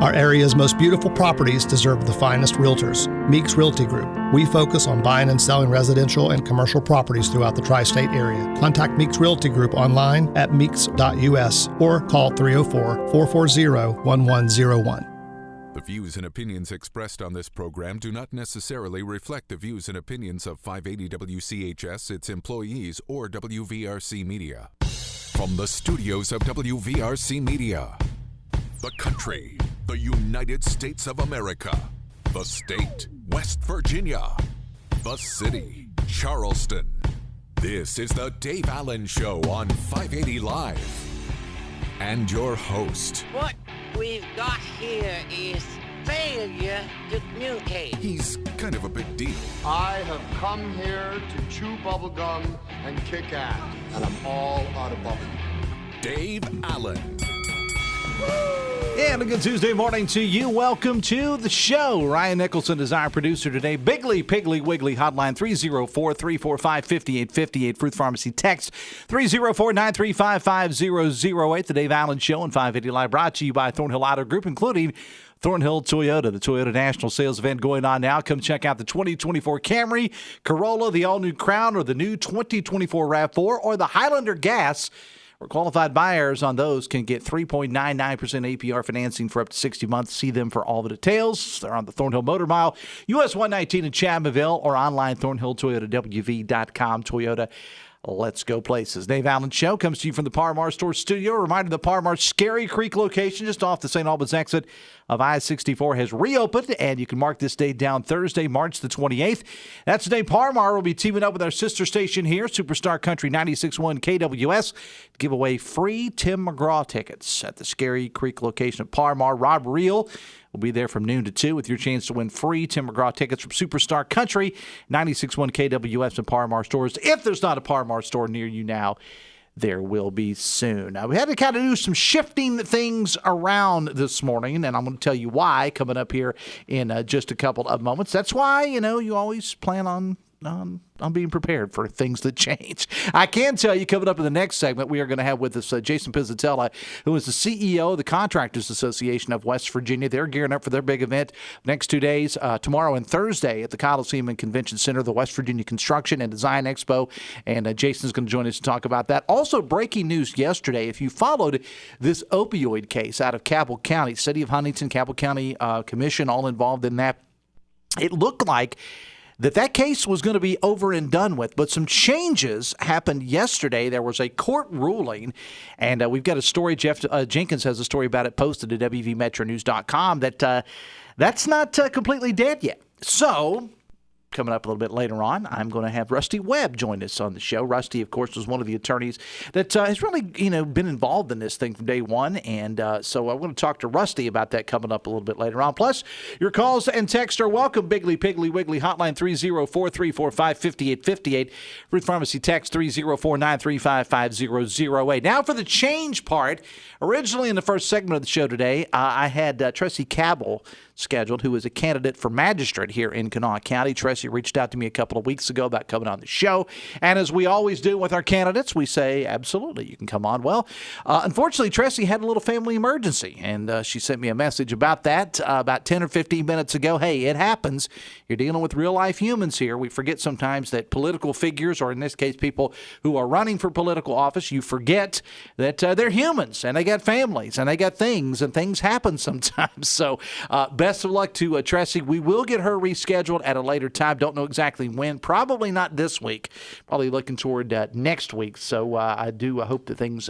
Our area's most beautiful properties deserve the finest realtors. Meeks Realty Group. We focus on buying and selling residential and commercial properties throughout the tri-state area. Contact Meeks Realty Group online at meeks.us or call 304-440-1101. The views and opinions expressed on this program do not necessarily reflect the views and opinions of 580 WCHS, its employees, or WVRC Media. From the studios of WVRC Media, the country, the United States of America, the state, West Virginia, the city, Charleston. This is the Dave Allen Show on 580 Live. And your host. What we've got here is failure to communicate. He's kind of a big deal. I have come here to chew bubblegum and kick ass, and I'm all out of bubblegum. Dave Allen. And a good Tuesday morning to you. Welcome to the show. Ryan Nicholson is our producer today. Bigly, Piggly, Wiggly, hotline 304-345-5858. Fruit Pharmacy text 304-935-5008. The Dave Allen Show on 580 Live, brought to you by Thornhill Auto Group, including Thornhill Toyota, the Toyota National Sales Event going on now. Come check out the 2024 Camry, Corolla, the all-new Crown, or the new 2024 RAV4, or the Highlander Gas. Where qualified buyers on those can get 3.99% APR financing for up to 60 months. See them for all the details. They're on the Thornhill Motor Mile, US 119 in Chapmanville, or online thornhilltoyotawv.com. Toyota, let's go places. Dave Allen Show comes to you from the Par-Mar Store Studio. A reminder, the Par-Mar Scary Creek location just off the St. Albans exit of I-64 has reopened, and you can mark this day down Thursday, March the 28th. That's the day Par-Mar will be teaming up with our sister station here, Superstar Country 96.1 KWS, to give away free Tim McGraw tickets at the Scary Creek location of Par-Mar. Rob Reel will be there from noon to 2 with your chance to win free Tim McGraw tickets from Superstar Country 96.1 KWS and Par-Mar stores. If there's not a Par-Mar store near you now, there will be soon. Now, we had to kind of do some shifting things around this morning, and I'm going to tell you why coming up here in just a couple of moments. That's why, you always plan on being prepared for things that change. I can tell you, coming up in the next segment, we are going to have with us Jason Pizatella, who is the CEO of the Contractors Association of West Virginia. They're gearing up for their big event next 2 days, tomorrow and Thursday at the Coliseum and Convention Center, the West Virginia Construction and Design Expo, and Jason's going to join us to talk about that. Also, breaking news yesterday, if you followed this opioid case out of Cabell County, City of Huntington, Cabell County Commission, all involved in that, it looked like that case was going to be over and done with, but some changes happened yesterday. There was a court ruling, and we've got a story. Jeff Jenkins has a story about it posted at WVMetroNews.com that's not completely dead yet. So, coming up a little bit later on, I'm going to have Rusty Webb join us on the show. Rusty, of course, was one of the attorneys that has really, been involved in this thing from day one, and so I want to talk to Rusty about that coming up a little bit later on. Plus, your calls and texts are welcome. Bigly, Piggly, Wiggly, hotline 304-345-5858. Fruit Pharmacy text 304-935-5008. Now for the change part. Originally in the first segment of the show today, I had Tressie Cabell scheduled, who is a candidate for magistrate here in Kanawha County. Tressie reached out to me a couple of weeks ago about coming on the show. And as we always do with our candidates, we say, absolutely, you can come on. Well, unfortunately, Tressie had a little family emergency, and she sent me a message about that about 10 or 15 minutes ago. Hey, it happens. You're dealing with real-life humans here. We forget sometimes that political figures, or in this case, people who are running for political office, you forget that they're humans, and they got families, and they got things, and things happen sometimes. So, best of luck to Tressie. We will get her rescheduled at a later time. Don't know exactly when. Probably not this week. Probably looking toward next week. So I do hope that things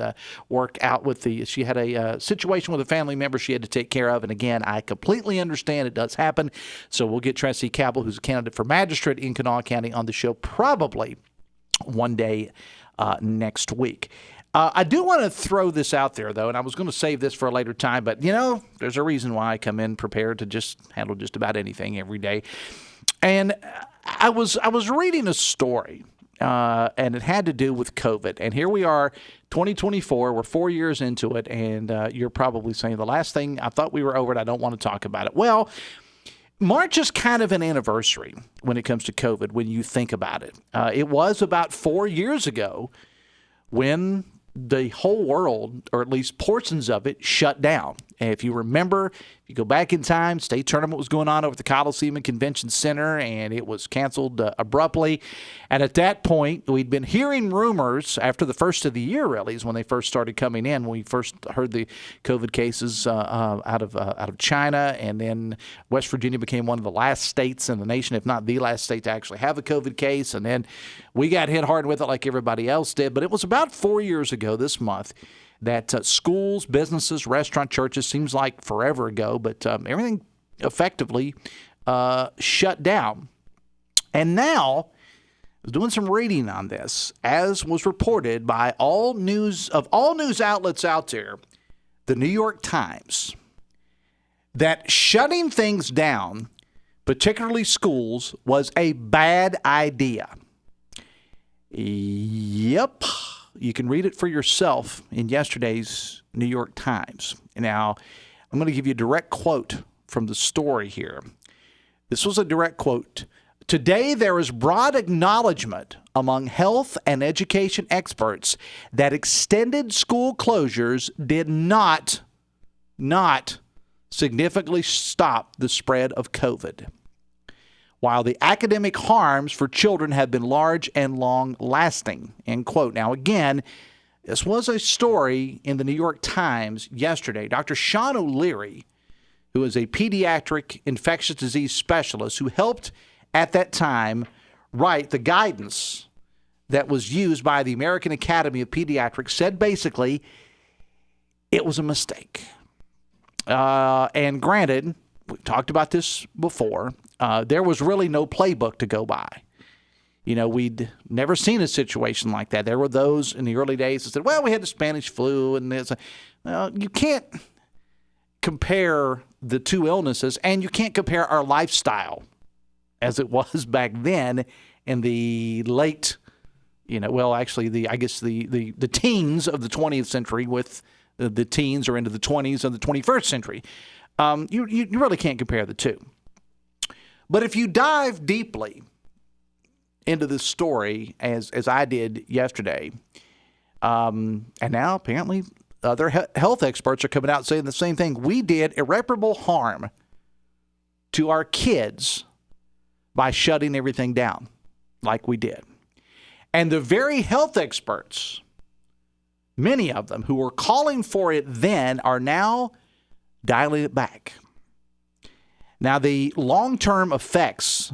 work out with she had a situation with a family member she had to take care of. And again, I completely understand it does happen. So we'll get Tressie Cabell, who's a candidate for magistrate in Kanawha County, on the show probably one day next week. I do want to throw this out there, though, and I was going to save this for a later time, but, there's a reason why I come in prepared to just handle just about anything every day. And I was reading a story, and it had to do with COVID. And here we are, 2024, we're 4 years into it, and you're probably saying, the last thing, I thought we were over it, I don't want to talk about it. Well, March is kind of an anniversary when it comes to COVID, when you think about it. It was about 4 years ago when the whole world, or at least portions of it, shut down. If you remember, if you go back in time, state tournament was going on over at the Coliseum and Convention Center, and it was canceled abruptly. And at that point, we'd been hearing rumors after the first of the year, really, is when they first started coming in, when we first heard the COVID cases out of China, and then West Virginia became one of the last states in the nation, if not the last state to actually have a COVID case. And then we got hit hard with it like everybody else did. But it was about 4 years ago this month that schools, businesses, restaurant, churches, seems like forever ago, but everything effectively shut down. And now, I was doing some reading on this, as was reported by all news outlets out there, the New York Times, that shutting things down, particularly schools, was a bad idea. Yep. You can read it for yourself in yesterday's New York Times. Now, I'm going to give you a direct quote from the story here. This was a direct quote. Today, there is broad acknowledgement among health and education experts that extended school closures did not significantly stop the spread of COVID, while the academic harms for children have been large and long-lasting, end quote. Now, again, this was a story in the New York Times yesterday. Dr. Sean O'Leary, who is a pediatric infectious disease specialist who helped at that time write the guidance that was used by the American Academy of Pediatrics, said basically it was a mistake. And granted, we've talked about this before, there was really no playbook to go by. You know, we'd never seen a situation like that. There were those in the early days that said, well, we had the Spanish flu, and this. Well, you can't compare the two illnesses, and you can't compare our lifestyle as it was back then in the late, actually the teens of the 20th century with the teens or into the 20s of the 21st century. You really can't compare the two. But if you dive deeply into this story, as I did yesterday, and now apparently other health experts are coming out saying the same thing, we did irreparable harm to our kids by shutting everything down like we did. And the very health experts, many of them who were calling for it then, are now dialing it back. Now, the long-term effects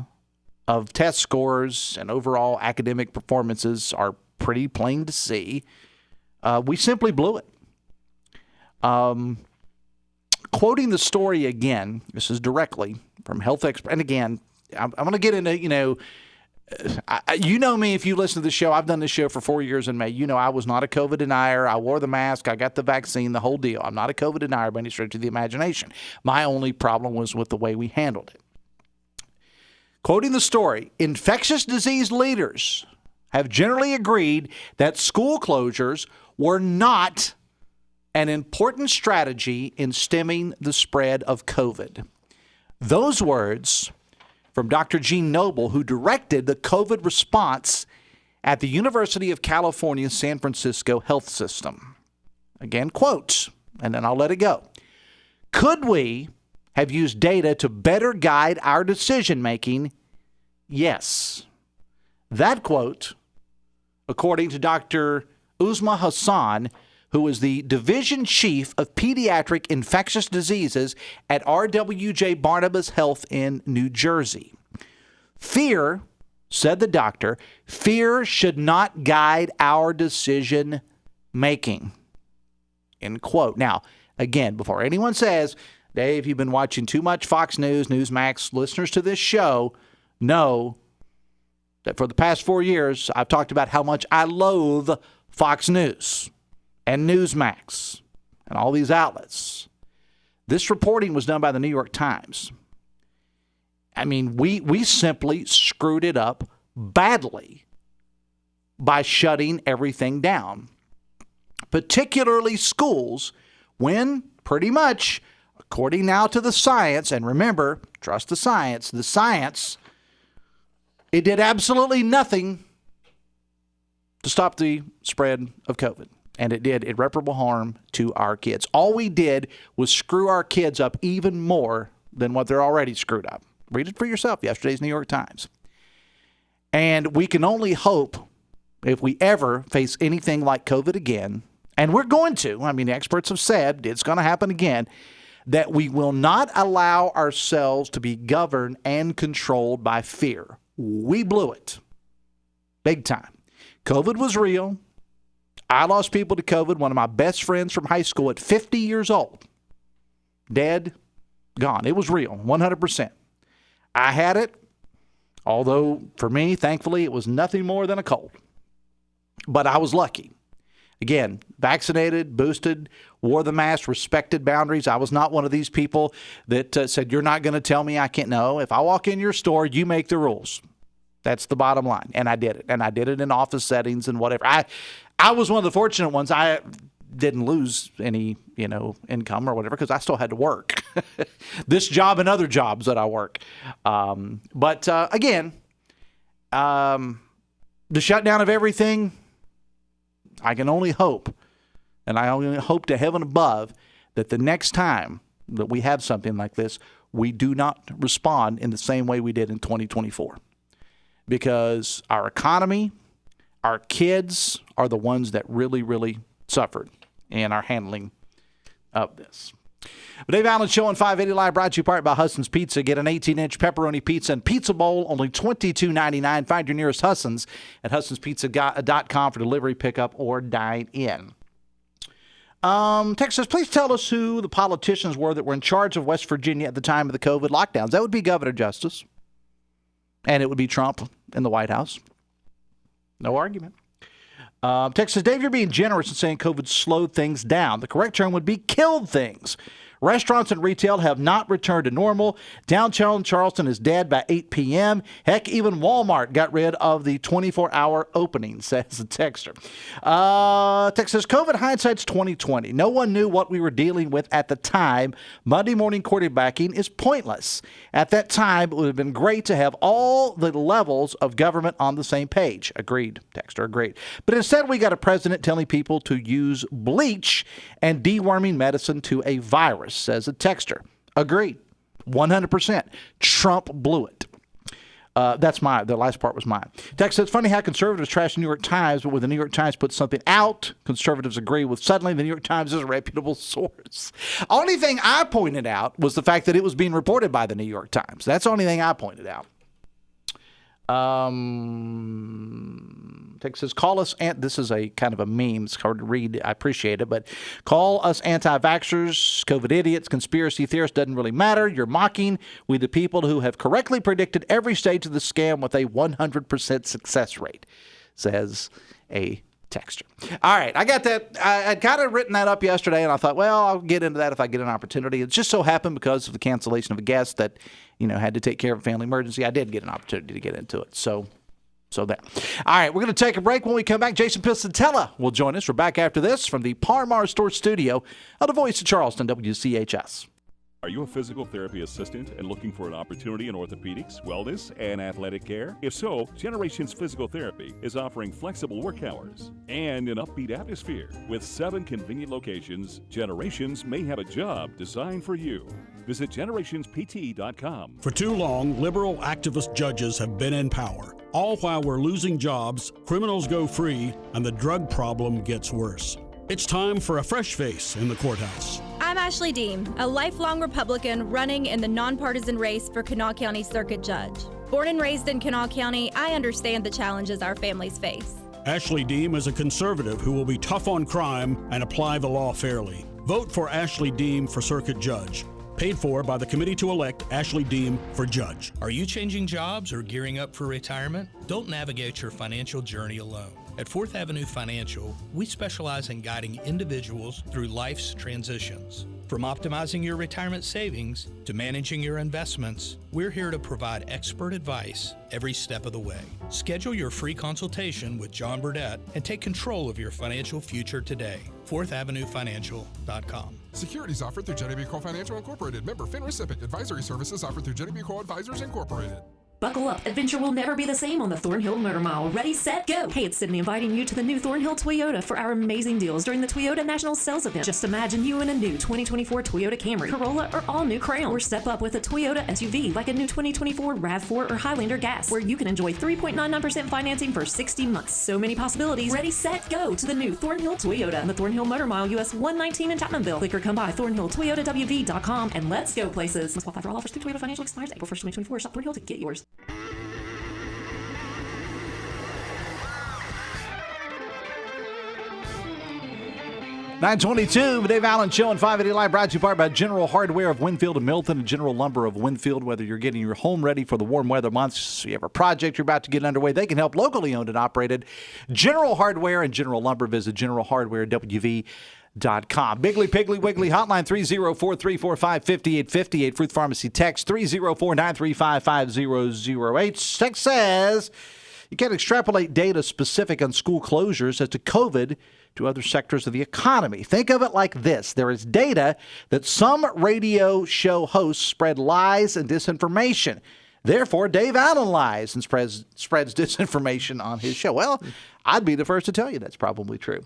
of test scores and overall academic performances are pretty plain to see. We simply blew it. Quoting the story again, this is directly from health experts. And again, I'm going to get into, you know me, if you listen to the show, I've done this show for 4 years in May. You know I was not a COVID denier. I wore the mask. I got the vaccine, the whole deal. I'm not a COVID denier by any stretch of the imagination. My only problem was with the way we handled it. Quoting the story, infectious disease leaders have generally agreed that school closures were not an important strategy in stemming the spread of COVID. Those words from Dr. Gene Noble, who directed the COVID response at the University of California, San Francisco Health System. Again, quotes, and then I'll let it go. Could we have used data to better guide our decision-making? Yes. That quote, according to Dr. Uzma Hassan, who is the Division Chief of Pediatric Infectious Diseases at RWJ Barnabas Health in New Jersey. Fear, said the doctor, fear should not guide our decision making. End quote. Now, again, before anyone says, Dave, you've been watching too much Fox News, Newsmax, listeners to this show know that for the past 4 years, I've talked about how much I loathe Fox News and Newsmax and all these outlets. This reporting was done by the New York Times. I mean, we simply screwed it up badly by shutting everything down, particularly schools, when pretty much, according now to the science, and remember, trust the science, it did absolutely nothing to stop the spread of COVID. And it did irreparable harm to our kids. All we did was screw our kids up even more than what they're already screwed up. Read it for yourself, yesterday's New York Times. And we can only hope, if we ever face anything like COVID again, and we're going to, I mean, experts have said it's going to happen again, that we will not allow ourselves to be governed and controlled by fear. We blew it. Big time. COVID was real. I lost people to COVID. One of my best friends from high school at 50 years old, dead, gone. It was real, 100%. I had it, although for me, thankfully, it was nothing more than a cold. But I was lucky. Again, vaccinated, boosted, wore the mask, respected boundaries. I was not one of these people that said, you're not going to tell me I can't. No, if I walk in your store, you make the rules. That's the bottom line. And I did it. And I did it in office settings and whatever. I was one of the fortunate ones. I didn't lose any, income or whatever because I still had to work. This job and other jobs that I work. But again, the shutdown of everything, I can only hope, and I only hope to heaven above, that the next time that we have something like this, we do not respond in the same way we did in 2024. Because our economy, our kids are the ones that really, really suffered in our handling of this. The Dave Allen Show on 580 Live brought to you part by Hudson's Pizza. Get an 18-inch pepperoni pizza and pizza bowl, only $22.99. Find your nearest Hudson's at Hudson'sPizza.com for delivery, pickup, or dine in. Texas, please tell us who the politicians were that were in charge of West Virginia at the time of the COVID lockdowns. That would be Governor Justice. And it would be Trump in the White House. No argument. Texas, Dave, you're being generous in saying COVID slowed things down. The correct term would be killed things. Restaurants and retail have not returned to normal. Downtown Charleston is dead by 8 p.m. Heck, even Walmart got rid of the 24-hour opening, says the texter. Texas, COVID hindsight's 2020. No one knew what we were dealing with at the time. Monday morning quarterbacking is pointless. At that time, it would have been great to have all the levels of government on the same page. Agreed, texter, agreed. But instead, we got a president telling people to use bleach and deworming medicine to a virus, says a texter. Agreed. 100%. Trump blew it. The last part was mine. Text says, it's funny how conservatives trash the New York Times, but when the New York Times puts something out, conservatives agree with. Suddenly, the New York Times is a reputable source. Only thing I pointed out was the fact that it was being reported by the New York Times. That's the only thing I pointed out. Text says, call us, this is a kind of a meme. It's hard to read. I appreciate it, but call us anti-vaxxers, COVID idiots, conspiracy theorists. Doesn't really matter. You're mocking we the people who have correctly predicted every stage of the scam with a 100% success rate, says a texture. All right, I got that. I'd kind of written that up yesterday, and I thought, well, I'll get into that if I get an opportunity. It just so happened because of the cancellation of a guest that, had to take care of a family emergency. I did get an opportunity to get into it. So that. All right, we're going to take a break. When we come back, Jason Pizatella will join us. We're back after this from the Par-Mar Store Studio of the Voice of Charleston, WCHS. Are you a physical therapy assistant and looking for an opportunity in orthopedics, wellness, and athletic care? If so, Generations Physical Therapy is offering flexible work hours and an upbeat atmosphere. With 7 convenient locations, Generations may have a job designed for you. Visit generationspt.com. For too long, liberal activist judges have been in power. All while we're losing jobs, criminals go free, and the drug problem gets worse. It's time for a fresh face in the courthouse. I'm Ashley Deem, a lifelong Republican running in the nonpartisan race for Kanawha County Circuit Judge. Born and raised in Kanawha County, I understand the challenges our families face. Ashley Deem is a conservative who will be tough on crime and apply the law fairly. Vote for Ashley Deem for Circuit Judge. Paid for by the committee to elect Ashley Deem for judge. Are you changing jobs or gearing up for retirement? Don't navigate your financial journey alone. At 4th Avenue Financial, we specialize in guiding individuals through life's transitions. From optimizing your retirement savings to managing your investments, we're here to provide expert advice every step of the way. Schedule your free consultation with John Burdett and take control of your financial future today. 4thavenuefinancial.com. Securities offered through Jenny B. Co. Financial Incorporated. Member FINRA SIPC. Advisory services offered through Jenny B. Co. Advisors Incorporated. Buckle up. Adventure will never be the same on the Thornhill Motor Mile. Ready, set, go. Hey, it's Sydney inviting you to the new Thornhill Toyota for our amazing deals during the Toyota National Sales Event. Just imagine you in a new 2024 Toyota Camry, Corolla, or all-new Crown. Or step up with a Toyota SUV like a new 2024 RAV4 or Highlander Gas, where you can enjoy 3.99% financing for 60 months. So many possibilities. Ready, set, go to the new Thornhill Toyota on the Thornhill Motor Mile, US 119 in Chapmanville. Click or come by ThornhillToyotaWV.com and let's go places. Must qualify for all offers through Toyota Financial expires April 1st, 2024. Shop Thornhill to get yours. 922, the Dave Allen Show on 580 Live, brought to you part by General Hardware of Winfield and Milton and General Lumber of Winfield. Whether you're getting your home ready for the warm weather months, you have a project you're about to get underway, they can help. Locally owned and operated. General Hardware and General Lumber. Visit generalhardwarewv.com. Biggly Piggly Wiggly hotline 304-345-5858. Fruit Pharmacy text 304-935-5008. Text says you can't extrapolate data specific on school closures as to COVID to other sectors of the economy. Think of it like this. There is data that some radio show hosts spread lies and disinformation. Therefore, Dave Allen lies and spreads disinformation on his show. Well, I'd be the first to tell you that's probably true.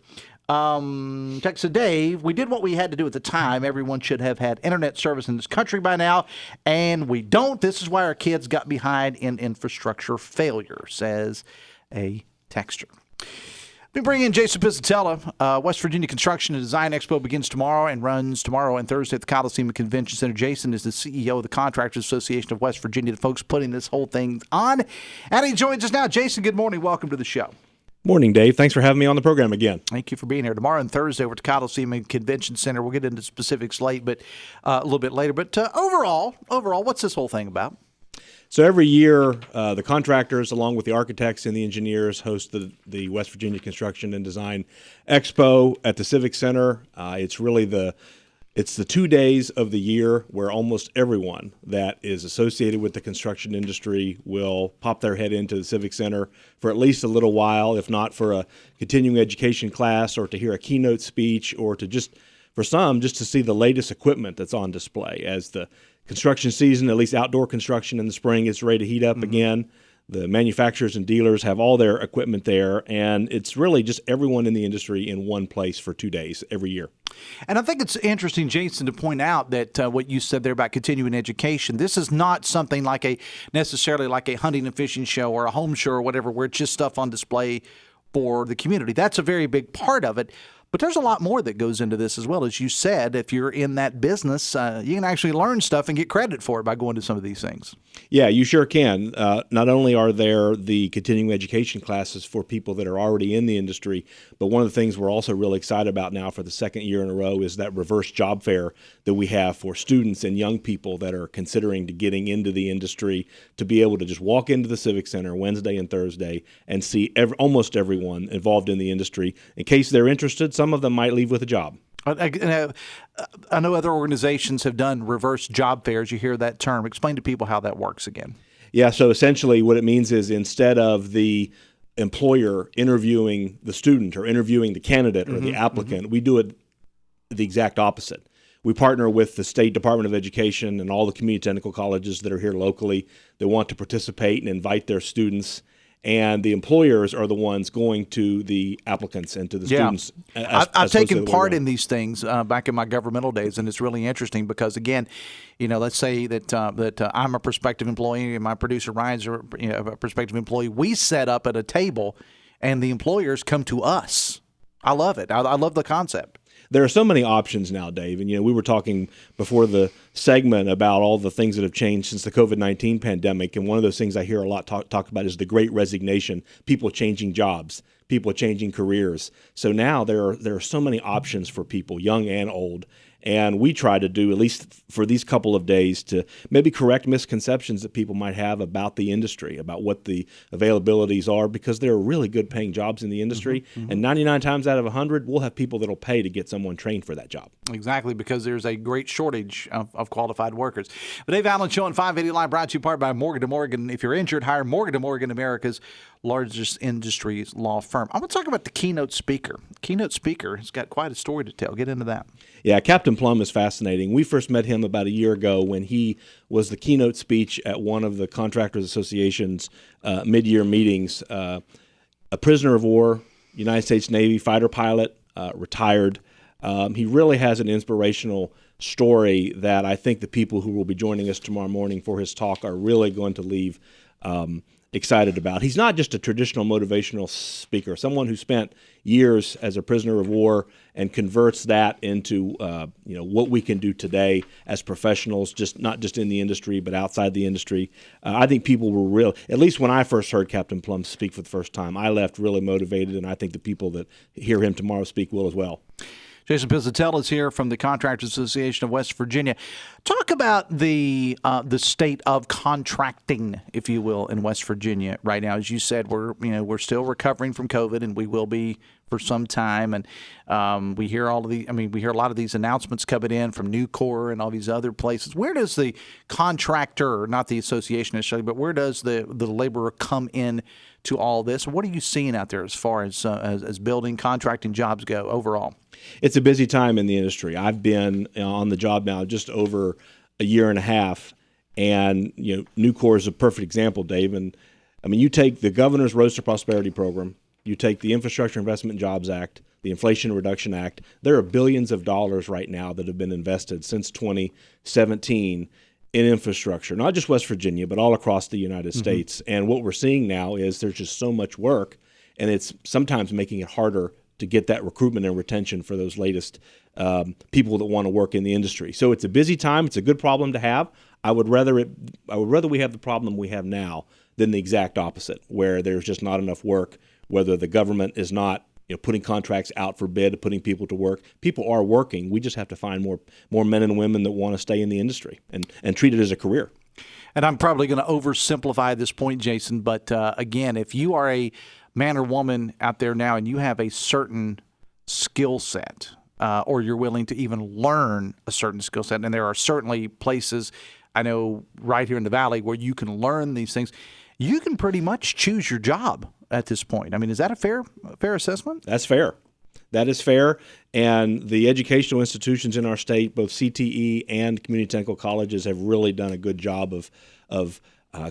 Text to Dave, we did what we had to do at the time. Everyone should have had internet service in this country by now, and we don't. This is why our kids got behind in infrastructure failure, says a texter. We bring in Jason Pizatella. West Virginia Construction and Design Expo begins tomorrow and runs tomorrow and Thursday at the Coliseum Convention Center. Jason is the CEO of the Contractors Association of West Virginia, the folks putting this whole thing on. And he joins us now. Jason, good morning. Welcome to the show. Morning, Dave. Thanks for having me on the program again. Thank you for being here. Tomorrow and Thursday over at the Coliseum Convention Center. We'll get into specifics late, but a little bit later. But overall, what's this whole thing about? So every year, the contractors, along with the architects and the engineers, host the West Virginia Construction and Design Expo at the Civic Center. It's really the 2 days of the year where almost everyone that is associated with the construction industry will pop their head into the Civic Center for at least a little while, if not for a continuing education class or to hear a keynote speech or to just to see the latest equipment that's on display as the construction season, at least outdoor construction in the spring, is ready to heat up again. The manufacturers and dealers have all their equipment there, and it's really just everyone in the industry in one place for 2 days every year. And I think it's interesting, Jason, to point out that what you said there about continuing education, this is not something necessarily like a hunting and fishing show or a home show or whatever, where it's just stuff on display for the community. That's a very big part of it. But there's a lot more that goes into this as well. As you said, if you're in that business, you can actually learn stuff and get credit for it by going to some of these things. Yeah, you sure can. Not only are there the continuing education classes for people that are already in the industry, but one of the things we're also really excited about now for the second year in a row is that reverse job fair that we have for students and young people that are considering getting into the industry to be able to just walk into the Civic Center Wednesday and Thursday and see almost everyone involved in the industry. In case they're interested, some of them might leave with a job. I know other organizations have done reverse job fairs. You hear that term. Explain to people how that works again. Yeah, so essentially what it means is instead of the employer interviewing the student or interviewing the candidate or the applicant, we do it the exact opposite. We partner with the State Department of Education and all the community technical colleges that are here locally that want to participate and invite their students. And the employers are the ones going to the applicants and to the students. I've taken part in these things back in my governmental days, and it's really interesting because, again, let's say that I'm a prospective employee and my producer Ryan's a prospective employee. We set up at a table, and the employers come to us. I love it. I love the concept. There are so many options now, Dave. And, we were talking before the segment about all the things that have changed since the COVID-19 pandemic. And one of those things I hear a lot talked about is the great resignation, people changing jobs, people changing careers. So now there are so many options for people, young and old. And we try to do, at least for these couple of days, to maybe correct misconceptions that people might have about the industry, about what the availabilities are, because there are really good paying jobs in the industry. And 99 times out of 100, we'll have people that will pay to get someone trained for that job. Exactly, because there's a great shortage of qualified workers. But Dave Allen Show on 580 Live, brought to you part by Morgan & Morgan. If you're injured, hire Morgan & Morgan, America's largest industry law firm. I want to talk about the keynote speaker. Keynote speaker has got quite a story to tell. Get into that. Yeah, Captain Captain Plum is fascinating. We first met him about a year ago when he was the keynote speech at one of the Contractors Association's mid-year meetings. A prisoner of war, United States Navy fighter pilot, retired. He really has an inspirational story that I think the people who will be joining us tomorrow morning for his talk are really going to leave excited about. He's not just a traditional motivational speaker, someone who spent years as a prisoner of war and converts that into what we can do today as professionals, not just in the industry but outside the industry. I think people were real. At least when I first heard Captain Plum speak for the first time, I left really motivated, and I think the people that hear him tomorrow speak will as well. Jason Pizatella is here from the Contractors Association of West Virginia. Talk about the state of contracting, if you will, in West Virginia right now. As you said, we're still recovering from COVID, and we will be for some time. And we hear a lot of these announcements coming in from Nucor and all these other places. Where does the contractor, not the association necessarily, but where does the laborer come in to all this? What are you seeing out there as far as building contracting jobs go overall? It's a busy time in the industry. I've been on the job now just over a year and a half, and Nucor is a perfect example, Dave. And you take the Governor's Roads to Prosperity program, you take the Infrastructure Investment and Jobs Act, the Inflation Reduction Act. There are billions of dollars right now that have been invested since 2017 in infrastructure, not just West Virginia, but all across the United States. And what we're seeing now is there's just so much work, and it's sometimes making it harder to get that recruitment and retention for those latest people that want to work in the industry. So it's a busy time. It's a good problem to have. I would rather we have the problem we have now than the exact opposite, where there's just not enough work, whether the government is not putting contracts out for bid, putting people to work. People are working. We just have to find more men and women that want to stay in the industry and treat it as a career. And I'm probably going to oversimplify this point, Jason, but again, if you are a man or woman out there now and you have a certain skill set, or you're willing to even learn a certain skill set, and there are certainly places, I know right here in the Valley, where you can learn these things, you can pretty much choose your job at this point. I mean, is that a fair assessment? That's fair. That is fair. And the educational institutions in our state, both CTE and community technical colleges, have really done a good job of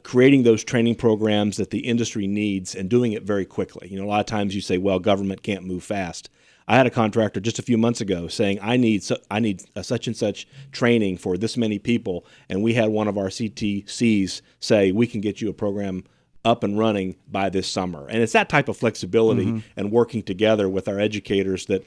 creating those training programs that the industry needs and doing it very quickly. A lot of times you say, well, government can't move fast. I had a contractor just a few months ago saying, I need a such and such training for this many people, and we had one of our CTCs say, we can get you a program up and running by this summer. And it's that type of flexibility and working together with our educators that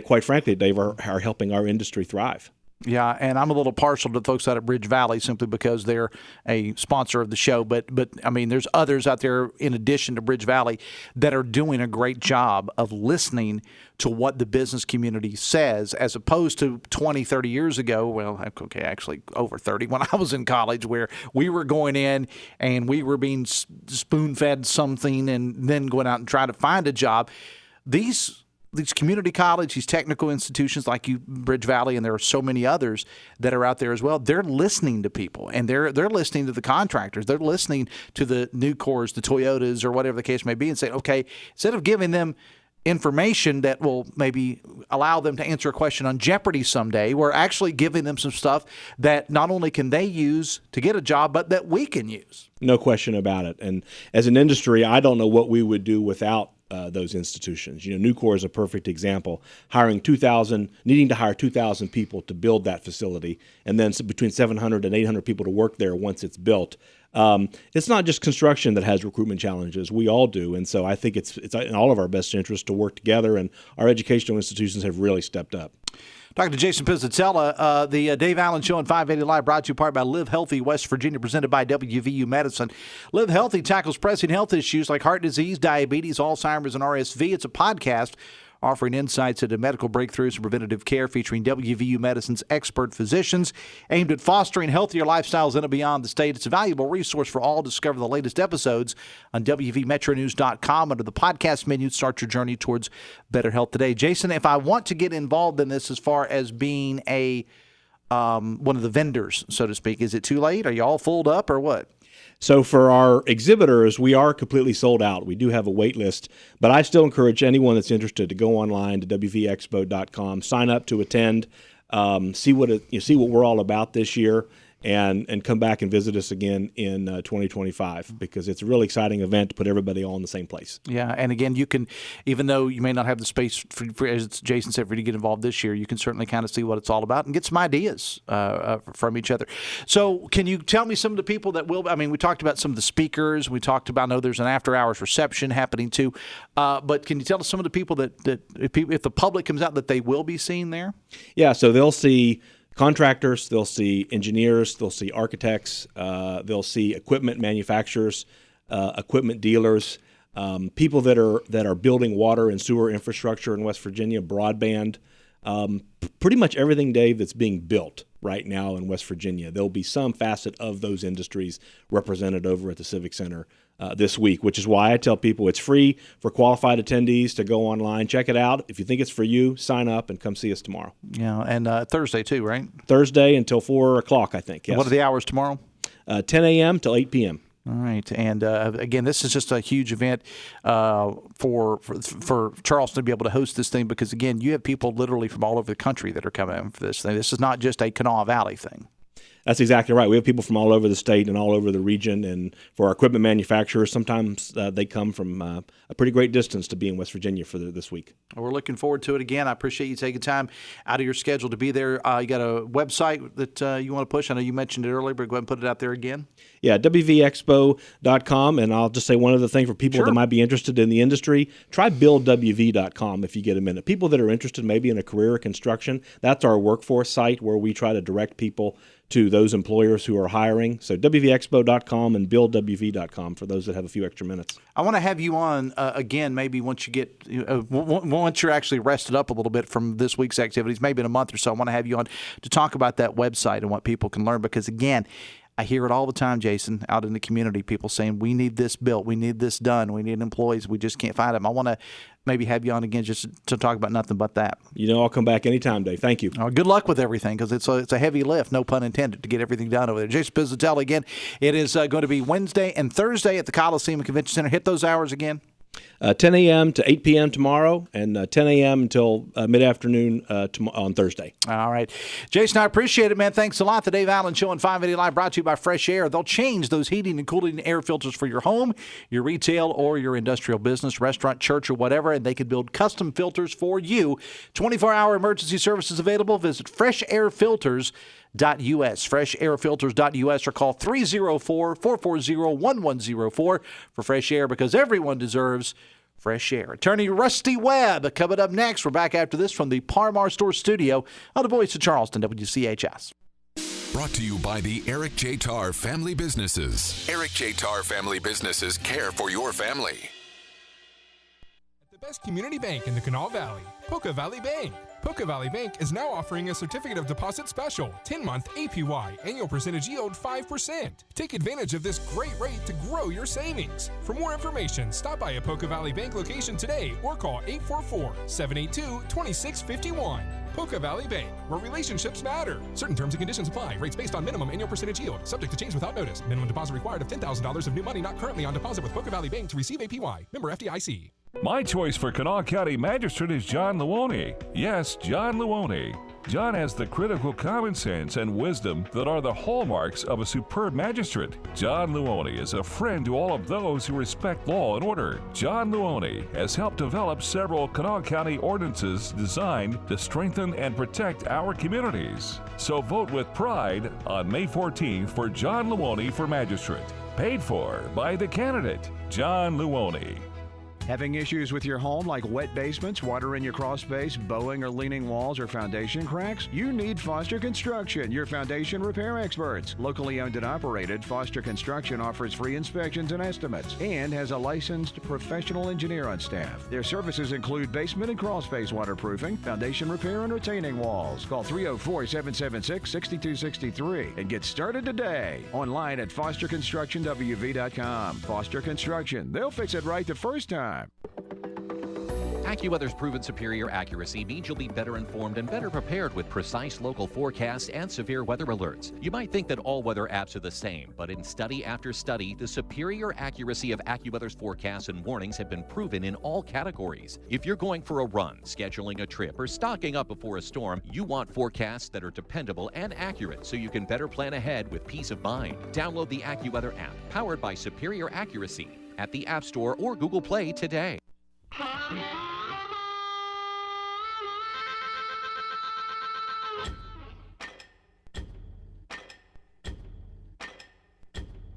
quite frankly, Dave, are helping our industry thrive. Yeah, and I'm a little partial to the folks out at Bridge Valley simply because they're a sponsor of the show. But I mean, there's others out there in addition to Bridge Valley that are doing a great job of listening to what the business community says, as opposed to 20, 30 years ago. Well, okay, actually over 30, when I was in college, where we were going in and we were being spoon-fed something and then going out and trying to find a job. These community college, these technical institutions like Bridge Valley, and there are so many others that are out there as well, they're listening to people, and they're listening to the contractors. They're listening to the Nucors, the Toyotas, or whatever the case may be, and saying, okay, instead of giving them information that will maybe allow them to answer a question on Jeopardy someday, we're actually giving them some stuff that not only can they use to get a job, but that we can use. No question about it. And as an industry, I don't know what we would do without those institutions. Nucor is a perfect example, needing to hire 2,000 people to build that facility, and then between 700 and 800 people to work there once it's built. It's not just construction that has recruitment challenges. We all do. And so I think it's in all of our best interest to work together, and our educational institutions have really stepped up. Talking to Jason Pizatella, the Dave Allen Show on 580 Live, brought to you part by Live Healthy West Virginia, presented by WVU Medicine. Live Healthy tackles pressing health issues like heart disease, diabetes, Alzheimer's, and RSV. It's a podcast offering insights into medical breakthroughs and preventative care, featuring WVU Medicine's expert physicians, aimed at fostering healthier lifestyles in and beyond the state. It's a valuable resource for all. Discover the latest episodes on WVMetroNews.com. Under the podcast menu, start your journey towards better health today. Jason, if I want to get involved in this as far as being one of the vendors, so to speak, is it too late? Are you all full up or what? So for our exhibitors, we are completely sold out. We do have a wait list, but I still encourage anyone that's interested to go online to WVExpo.com, sign up to attend. see what we're all about this year, and come back and visit us again in 2025, because it's a really exciting event to put everybody all in the same place. Yeah, and again, you can, even though you may not have the space for as Jason said, for you to get involved this year, you can certainly kind of see what it's all about and get some ideas from each other. So can you tell me some of the people that will, I mean, we talked about some of the speakers, we talked about, I know there's an after-hours reception happening too, but can you tell us some of the people that if the public comes out, that they will be seeing there? Yeah, so they'll see contractors, they'll see engineers, they'll see architects, they'll see equipment manufacturers, equipment dealers, people that are building water and sewer infrastructure in West Virginia, broadband, pretty much everything, Dave, that's being built right now in West Virginia. There'll be some facet of those industries represented over at the Civic Center this week, which is why I tell people it's free for qualified attendees to go online, check it out. If you think it's for you, sign up and come see us tomorrow. Yeah, and Thursday too, right? Thursday until 4 o'clock, I think. Yes. What are the hours tomorrow? 10 a.m. till 8 p.m. All right, and again, this is just a huge event for Charleston to be able to host this thing, because again, you have people literally from all over the country that are coming in for this thing. This is not just a Kanawha Valley thing. That's exactly right. We have people from all over the state and all over the region, and for our equipment manufacturers, sometimes they come from a pretty great distance to be in West Virginia for this week. Well, we're looking forward to it. Again, I appreciate you taking time out of your schedule to be there. You got a website that you want to push? I know you mentioned it earlier, but go ahead and put it out there again. Yeah, WVExpo.com, and I'll just say one other thing for people that might be interested in the industry. Try buildwv.com if you get a minute. People that are interested maybe in a career in construction, that's our workforce site where we try to direct people to those employers who are hiring. So WVExpo.com and buildwv.com for those that have a few extra minutes. I want to have you on again, maybe once you get once you're actually rested up a little bit from this week's activities, maybe in a month or so. I want to have you on to talk about that website and what people can learn, because again, I hear it all the time, Jason, out in the community, people saying, we need this built, we need this done, we need employees, we just can't find them. I want to maybe have you on again just to talk about nothing but that. I'll come back anytime, Dave. Thank you. Good luck with everything, because it's a heavy lift, no pun intended, to get everything done over there. Jason Pizatella again. It is going to be Wednesday and Thursday at the Coliseum Convention Center. Hit those hours again. 10 a.m. to 8 p.m. tomorrow, and 10 a.m. until mid-afternoon on Thursday. All right. Jason, I appreciate it, man. Thanks a lot. The Dave Allen Show on 580 Live brought to you by Fresh Air. They'll change those heating and cooling air filters for your home, your retail, or your industrial business, restaurant, church, or whatever, and they can build custom filters for you. 24-hour emergency services available. Visit FreshAirFilters.us, FreshAirFilters.us, or call 304-440-1104 for Fresh Air, because everyone deserves fresh air. Attorney Rusty Webb coming up next. We're back after this from the Parmar Store Studio on the Voice of Charleston, WCHS. Brought to you by the Eric J. Tarr Family Businesses. Eric J. Tarr Family Businesses care for your family. The best community bank in the Kanawha Valley, Poca Valley Bank. Poca Valley Bank is now offering a certificate of deposit special, 10-month APY, annual percentage yield 5%. Take advantage of this great rate to grow your savings. For more information, stop by a Poca Valley Bank location today or call 844-782-2651. Poca Valley Bank, where relationships matter. Certain terms and conditions apply. Rates based on minimum annual percentage yield. Subject to change without notice. Minimum deposit required of $10,000 of new money not currently on deposit with Poca Valley Bank to receive APY. Member FDIC. My choice for Kanawha County Magistrate is John Luone. Yes, John Luone. John has the critical common sense and wisdom that are the hallmarks of a superb magistrate. John Luone is a friend to all of those who respect law and order. John Luone has helped develop several Kanawha County ordinances designed to strengthen and protect our communities. So vote with pride on May 14th for John Luone for magistrate. Paid for by the candidate, John Luone. Having issues with your home like wet basements, water in your crawl space, bowing or leaning walls, or foundation cracks? You need Foster Construction, your foundation repair experts. Locally owned and operated, Foster Construction offers free inspections and estimates and has a licensed professional engineer on staff. Their services include basement and crawl space waterproofing, foundation repair, and retaining walls. Call 304-776-6263 and get started today. Online at fosterconstructionwv.com. Foster Construction, they'll fix it right the first time. AccuWeather's proven superior accuracy means you'll be better informed and better prepared with precise local forecasts and severe weather alerts. You might think that all weather apps are the same, but in study after study, the superior accuracy of AccuWeather's forecasts and warnings have been proven in all categories. If you're going for a run, scheduling a trip, or stocking up before a storm, you want forecasts that are dependable and accurate so you can better plan ahead with peace of mind. Download the AccuWeather app, powered by superior accuracy, at the App Store or Google Play today.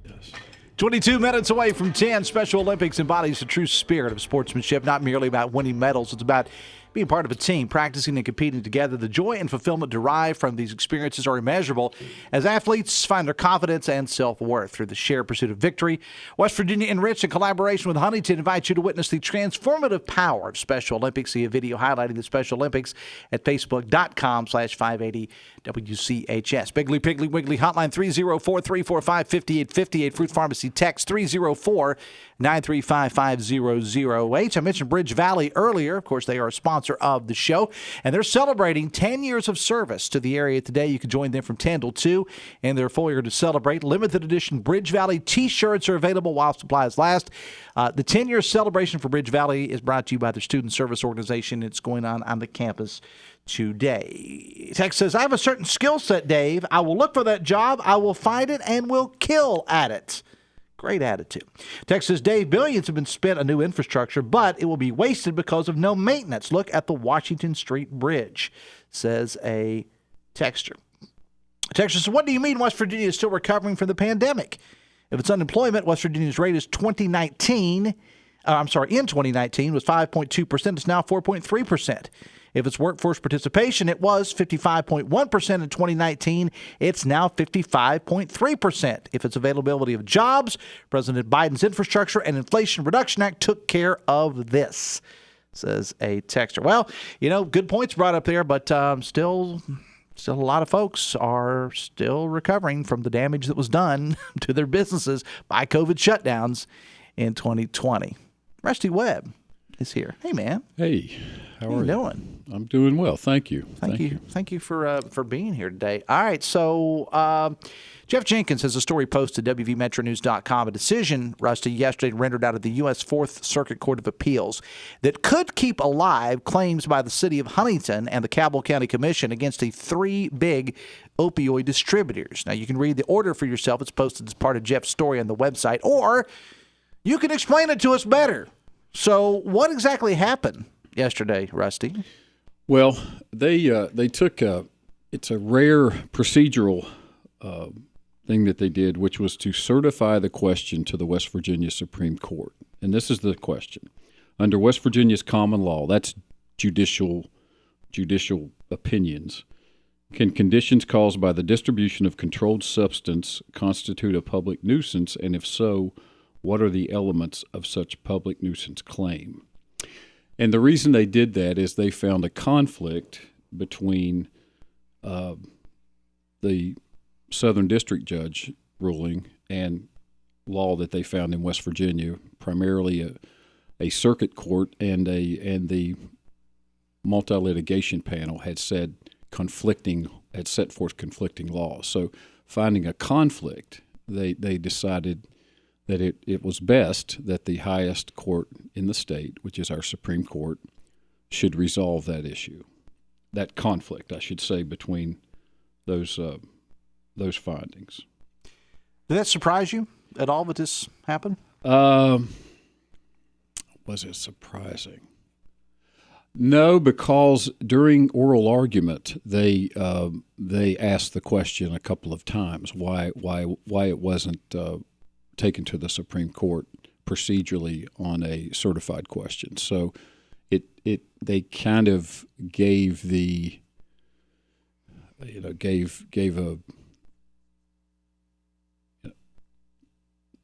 Yes. 22 minutes away from 10, Special Olympics embodies the true spirit of sportsmanship, not merely about winning medals. It's about being part of a team, practicing and competing together. The joy and fulfillment derived from these experiences are immeasurable as athletes find their confidence and self-worth through the shared pursuit of victory. West Virginia Enriched, in collaboration with Huntington, invites you to witness the transformative power of Special Olympics. See a video highlighting the Special Olympics at facebook.com/580 WCHS. Big League Piggly Wiggly hotline 304-345-5858. Fruit Pharmacy text 304-935-5008. I mentioned Bridge Valley earlier. Of course, they are a sponsor of the show, and they're celebrating 10 years of service to the area today. You can join them from 10 till 2 in their foyer to celebrate. Limited edition Bridge Valley T-shirts are available while supplies last. The 10-year celebration for Bridge Valley is brought to you by the Student Service Organization. It's going on the campus today. Text says, I have a certain skill set, Dave. I will look for that job. I will find it and will kill at it. Great attitude. Text says, Dave, billions have been spent on new infrastructure, but it will be wasted because of no maintenance. Look at the Washington Street Bridge, says a texter. Texter says, what do you mean West Virginia is still recovering from the pandemic? If it's unemployment, West Virginia's rate is in 2019 was 5.2%. It's now 4.3%. If it's workforce participation, it was 55.1% in 2019. It's now 55.3%. If it's availability of jobs, President Biden's Infrastructure and Inflation Reduction Act took care of this, says a texter. Well, good points brought up there, but still a lot of folks are still recovering from the damage that was done to their businesses by COVID shutdowns in 2020. Rusty Webb is here. Hey, man. Hey, how are you doing? I'm doing well. Thank you. Thank you for being here today. All right, so Jeff Jenkins has a story posted at WVMetroNews.com. A decision, Rusty, yesterday rendered out of the U.S. Fourth Circuit Court of Appeals that could keep alive claims by the city of Huntington and the Cabell County Commission against the three big opioid distributors. Now, you can read the order for yourself. It's posted as part of Jeff's story on the website, or you can explain it to us better. So what exactly happened yesterday, Rusty? Well, they took it's a rare procedural thing that they did, which was to certify the question to the West Virginia Supreme Court. And this is the question. Under West Virginia's common law, that's judicial opinions, can conditions caused by the distribution of controlled substance constitute a public nuisance? And if so, what are the elements of such public nuisance claim? And the reason they did that is they found a conflict between the Southern District Judge ruling and law that they found in West Virginia, primarily a circuit court and the multi-litigation panel had set forth conflicting laws. So finding a conflict, they decided that it was best that the highest court in the state, which is our Supreme Court, should resolve that issue, that conflict, I should say, between those findings. Did that surprise you at all that this happened? Was it surprising? No, because during oral argument they asked the question a couple of times why it wasn't taken to the Supreme Court procedurally on a certified question. So they kind of gave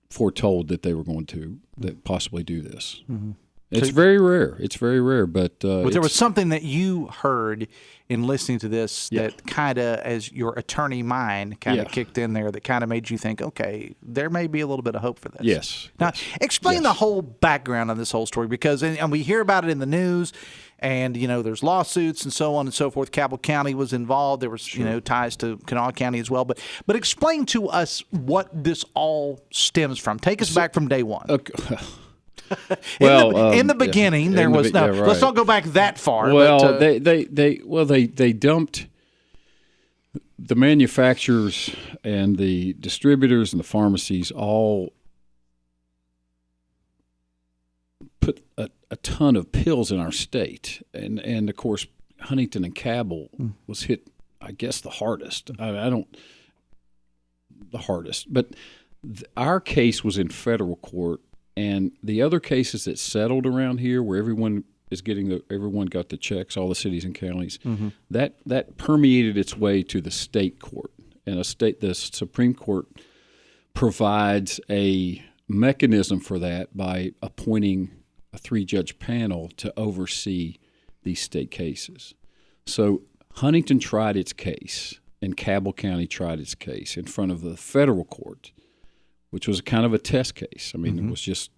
foretold that they were going to possibly do this. Mm-hmm. It's very rare. It's very rare, but there was something that you heard in listening to this that kind of, as your attorney mind, kind of kicked in there that kind of made you think, okay, there may be a little bit of hope for this. Yes. Now, explain the whole background of this whole story, because and we hear about it in the news, and there's lawsuits and so on and so forth. Cabell County was involved. There was ties to Kanawha County as well. But explain to us what this all stems from. Take us back from day one. Okay. In the beginning, there was no. Right. Let's not go back that far. Well, they dumped the manufacturers and the distributors and the pharmacies all put a ton of pills in our state, and of course Huntington and Cabell was hit, I guess, the hardest. The hardest, but our case was in federal court. And the other cases that settled around here, where everyone got the checks, all the cities and counties, that permeated its way to the state court, and the Supreme Court provides a mechanism for that by appointing a 3-judge panel to oversee these state cases. So Huntington tried its case, and Cabell County tried its case in front of the federal court, which was kind of a test case. I mean, it was just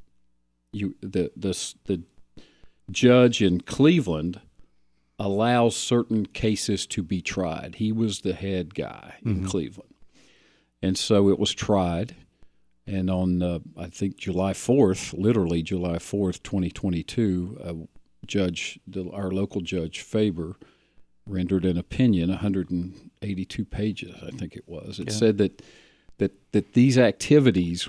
the judge in Cleveland allows certain cases to be tried. He was the head guy in Cleveland. And so it was tried. And on, I think, July 4th, 2022, our local judge, Faber, rendered an opinion, 182 pages, I think it was. It said that these activities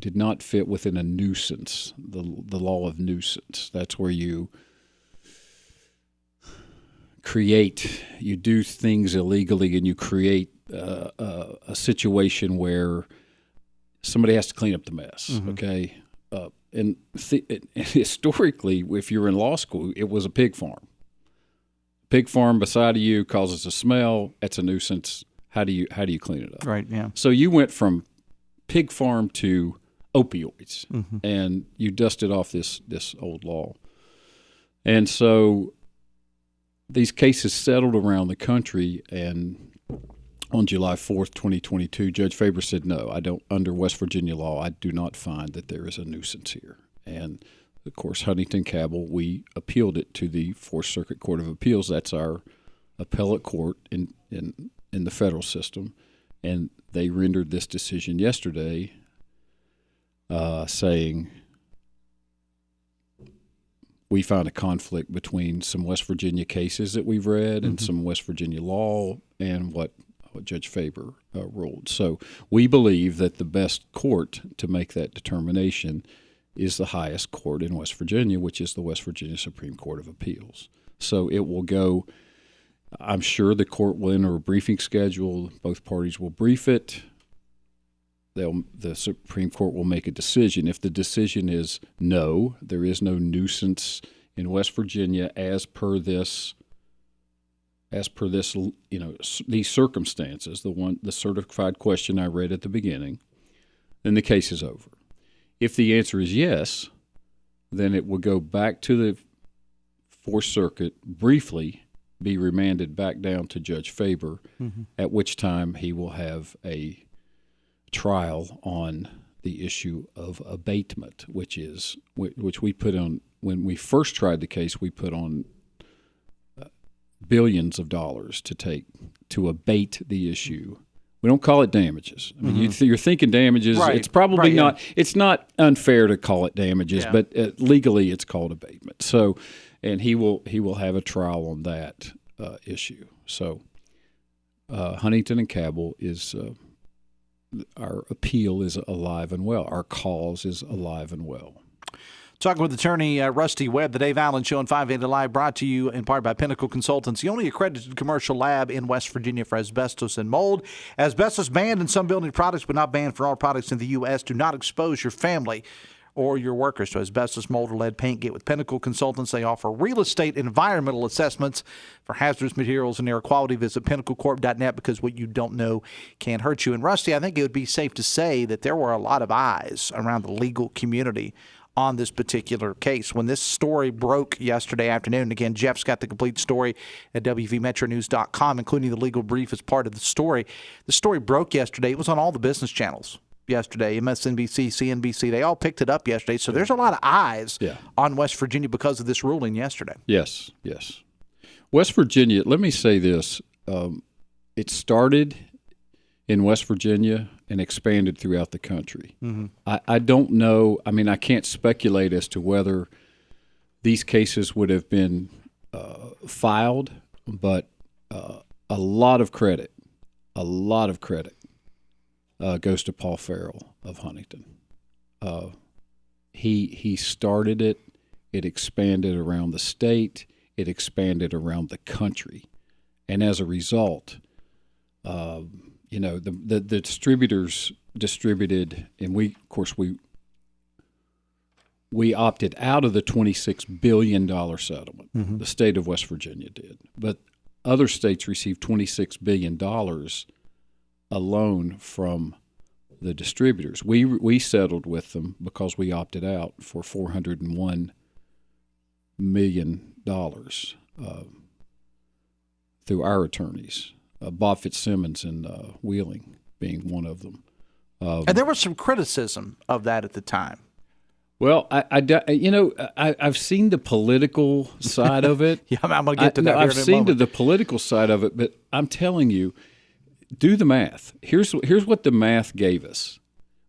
did not fit within a nuisance, the law of nuisance. That's where you do things illegally, and you create a situation where somebody has to clean up the mess, okay? And historically, if you're in law school, it was a pig farm. Pig farm beside of you causes a smell. That's a nuisance. How do you clean it up? Right, yeah. So you went from pig farm to opioids, and you dusted off this old law. And so these cases settled around the country, and on July 4th, 2022, Judge Faber said, no, under West Virginia law, I do not find that there is a nuisance here. And, of course, Huntington Cabell, we appealed it to the Fourth Circuit Court of Appeals. That's our appellate court in the federal system, and they rendered this decision yesterday saying we found a conflict between some West Virginia cases that we've read and some West Virginia law and what Judge Faber ruled. So we believe that the best court to make that determination is the highest court in West Virginia, which is the West Virginia Supreme Court of Appeals. So it will go, I'm sure the court will enter a briefing schedule. Both parties will brief it. The Supreme Court will make a decision. If the decision is no, there is no nuisance in West Virginia as per this, these circumstances, the certified question I read at the beginning, then the case is over. If the answer is yes, then it will go back to the Fourth Circuit, briefly be remanded back down to Judge Faber, at which time he will have a trial on the issue of abatement, which we put on, when we first tried the case, we put on billions of dollars to abate the issue. We don't call it damages. I mean, you're thinking damages. Right. It's probably not. Yeah. It's not unfair to call it damages, but legally it's called abatement. So, and he will have a trial on that issue. So, Huntington and Cabell is our appeal is alive and well. Our cause is alive and well. Talking with attorney Rusty Webb, the Dave Allen Show on 580 Live, brought to you in part by Pinnacle Consultants, the only accredited commercial lab in West Virginia for asbestos and mold. Asbestos banned in some building products, but not banned for all products in the U.S. Do not expose your family or your workers to asbestos, mold, or lead paint. Get with Pinnacle Consultants. They offer real estate environmental assessments for hazardous materials and air quality. Visit pinnaclecorp.net, because what you don't know can't hurt you. And Rusty, I think it would be safe to say that there were a lot of eyes around the legal community on this particular case. When this story broke yesterday afternoon, again, Jeff's got the complete story at WVMetroNews.com, including the legal brief as part of the story. The story broke yesterday. It was on all the business channels yesterday, MSNBC, CNBC. They all picked it up yesterday. So there's a lot of eyes on West Virginia because of this ruling yesterday. Yes. West Virginia, let me say this. It started in West Virginia and expanded throughout the country. Mm-hmm. I don't know. I mean, I can't speculate as to whether these cases would have been filed, but a lot of credit goes to Paul Farrell of Huntington. He started it. It expanded around the state. It expanded around the country. And as a result, the distributors distributed, and we opted out of the $26 billion settlement. Mm-hmm. The state of West Virginia did. But other states received $26 billion alone from the distributors. We settled with them because we opted out for $401 million through our attorneys, Bob Fitzsimmons and Wheeling being one of them. And there was some criticism of that at the time. Well, I've seen the political side of it. Yeah, I'm going to get to that. I've seen the political side of it, but I'm telling you, do the math. Here's what the math gave us.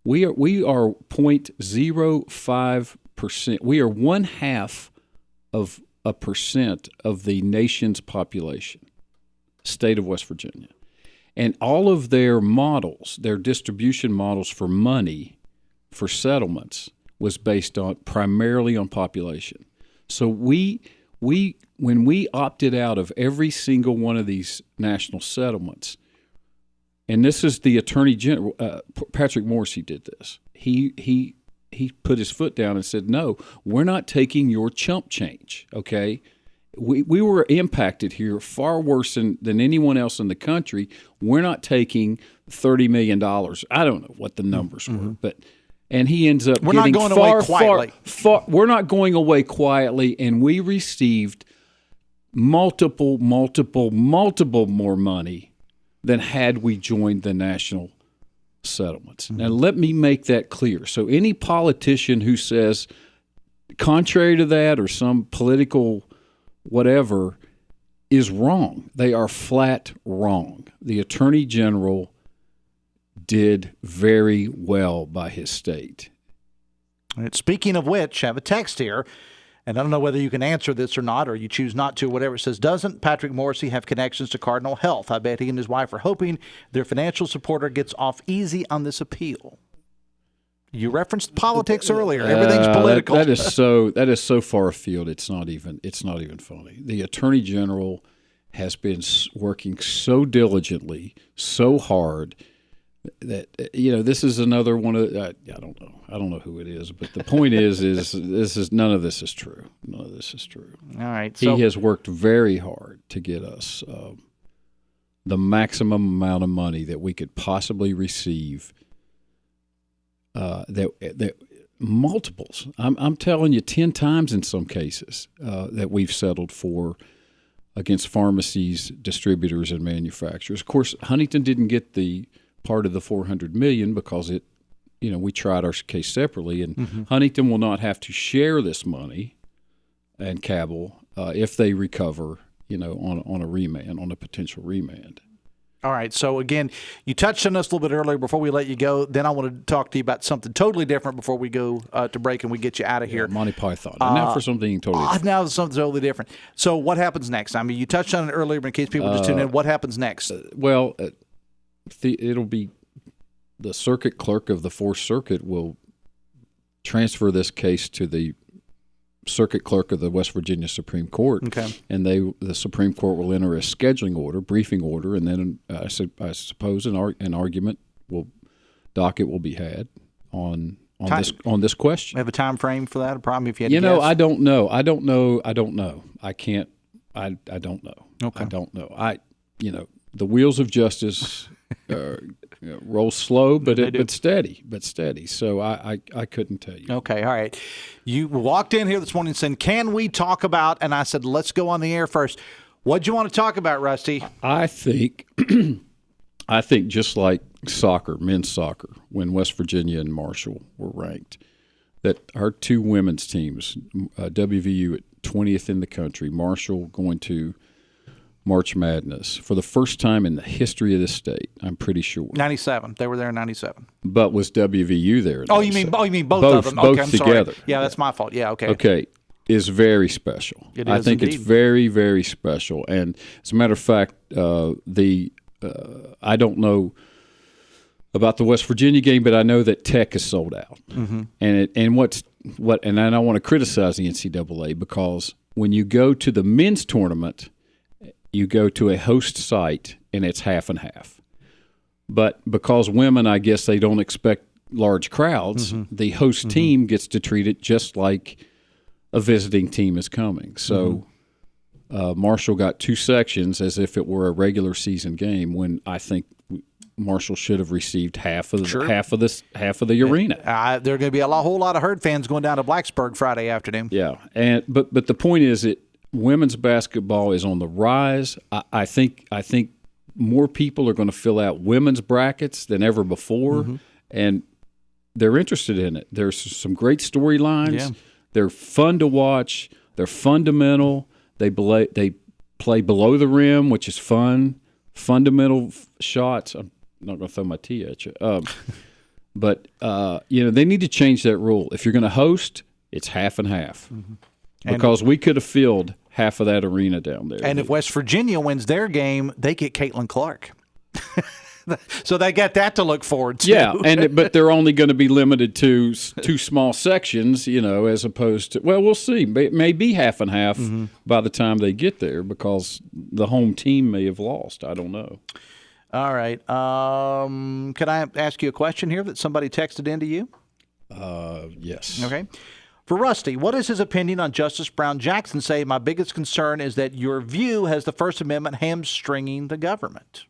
We are 0.05%. We are 0.5% of the nation's population, state of West Virginia. And all of their models, their distribution models for money, for settlements, was based on primarily on population. So when we opted out of every single one of these national settlements, and this is the Attorney General, Patrick Morrisey did this. He put his foot down and said, no, we're not taking your chump change, okay? We were impacted here far worse than anyone else in the country. We're not taking $30 million. I don't know what the numbers were, and he ends up we're getting not going away quietly. We're not going away quietly, and we received multiple more money than had we joined the national settlements. Now, let me make that clear. So any politician who says contrary to that or some political whatever is wrong. They are flat wrong. The Attorney General did very well by his state. All right, speaking of which, I have a text here, and I don't know whether you can answer this or not, or you choose not to, whatever. It says, doesn't Patrick Morrisey have connections to Cardinal Health? I bet he and his wife are hoping their financial supporter gets off easy on this appeal. You referenced politics earlier. Everything's political. That is so far afield. It's not even funny. The Attorney General has been working so diligently, so hard that this is another one of I don't know who it is, but the point is none of this is true. None of this is true. All right. He has worked very hard to get us the maximum amount of money that we could possibly receive. That multiples. I'm telling you, 10 times in some cases that we've settled for against pharmacies, distributors, and manufacturers. Of course, Huntington didn't get the part of the $400 million because we tried our case separately, and Huntington will not have to share this money, and Cabell if they recover, on a remand, on a potential remand. All right. So, again, you touched on this a little bit earlier before we let you go. Then I want to talk to you about something totally different before we go to break and we get you out of here. Monty Python. And now for something totally different. Now something totally different. So what happens next? I mean, you touched on it earlier, but in case people just tune in, what happens next? It'll be the circuit clerk of the Fourth Circuit will transfer this case to the circuit clerk of the West Virginia Supreme Court, and the Supreme Court will enter a scheduling order, briefing order, and then I suppose an docket will be had on this question. Have a time frame for that? A problem if you had to guess? I don't know. I don't know. I can't. I don't know. Okay. I don't know. The wheels of justice roll slow, but steady. So I couldn't tell you. Okay, all right. You walked in here this morning saying, "Can we talk about?" And I said, "Let's go on the air first." What'd you want to talk about, Rusty? I think just like soccer, men's soccer, when West Virginia and Marshall were ranked, that our two women's teams, WVU at 20th in the country, Marshall going to March Madness for the first time in the history of this state, I'm pretty sure. 97. They were there in 97. But was WVU there? You mean both of them? Both okay, I'm together. Sorry. Yeah, that's my fault. Yeah, okay. Okay. Is very special. I think indeed. it's very, very special. And as a matter of fact, I don't know about the West Virginia game, but I know that Tech is sold out. Mm-hmm. And and I don't want to criticize the NCAA, because when you go to the men's tournament, you go to a host site and it's half and half. But because women, I guess they don't expect large crowds, the host team gets to treat it just like a visiting team is coming. So Marshall got two sections as if it were a regular season game, when I think Marshall should have received half of the arena. There are going to be a whole lot of Herd fans going down to Blacksburg Friday afternoon. Yeah, but the point is that women's basketball is on the rise. I think more people are going to fill out women's brackets than ever before, and they're interested in it. There's some great storylines. Yeah. They're fun to watch. They're fundamental. They play below the rim, which is fun. Fundamental shots. I'm not going to throw my tea at you. But they need to change that rule. If you're going to host, it's half and half. Because we could have filled half of that arena down there. And if West Virginia wins their game, they get Caitlin Clark. So they got that to look forward to. Yeah, but they're only going to be limited to two small sections, as opposed to, well, we'll see. It may be half and half by the time they get there, because the home team may have lost. I don't know. All right. Can I ask you a question here that somebody texted into you? Yes. Okay. For Rusty, what is his opinion on Justice Brown Jackson saying, "My biggest concern is that your view has the First Amendment hamstringing the government"?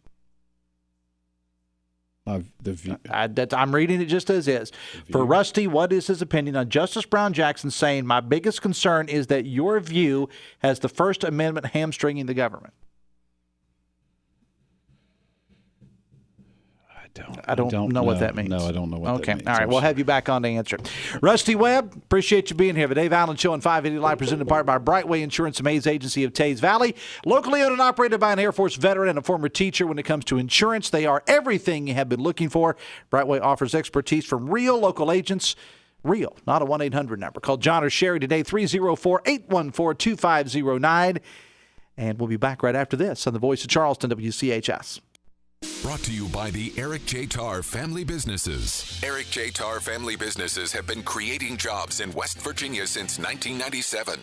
I'm reading it just as is. For Rusty, what is his opinion on Justice Brown Jackson saying, "My biggest concern is that your view has the First Amendment hamstringing the government"? I don't know what that means. No, I don't know what that means. Okay. All right. We'll have you back on to answer it. Rusty Webb, appreciate you being here. The Dave Allen Show on 580 Live, presented in part by Brightway Insurance, and Mays Agency of Tays Valley. Locally owned and operated by an Air Force veteran and a former teacher. When it comes to insurance, they are everything you have been looking for. Brightway offers expertise from real local agents. Real, not a 1-800 number. Call John or Sherry today, 304-814-2509. And we'll be back right after this on the Voice of Charleston, WCHS. Brought to you by the Eric J. Tarr Family Businesses. Eric J. Tarr Family Businesses have been creating jobs in West Virginia since 1997.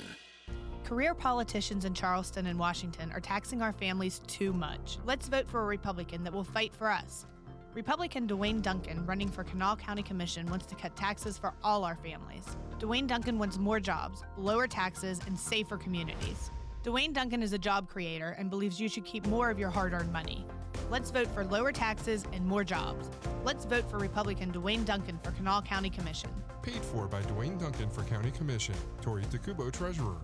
Career politicians in Charleston and Washington are taxing our families too much. Let's vote for a Republican that will fight for us. Republican Dwayne Duncan, running for Kanawha County Commission, wants to cut taxes for all our families. Dwayne Duncan wants more jobs, lower taxes, and safer communities. Dwayne Duncan is a job creator and believes you should keep more of your hard-earned money. Let's vote for lower taxes and more jobs. Let's vote for Republican Dwayne Duncan for Kanawha County Commission. Paid for by Dwayne Duncan for County Commission. Tori Takubo, Treasurer.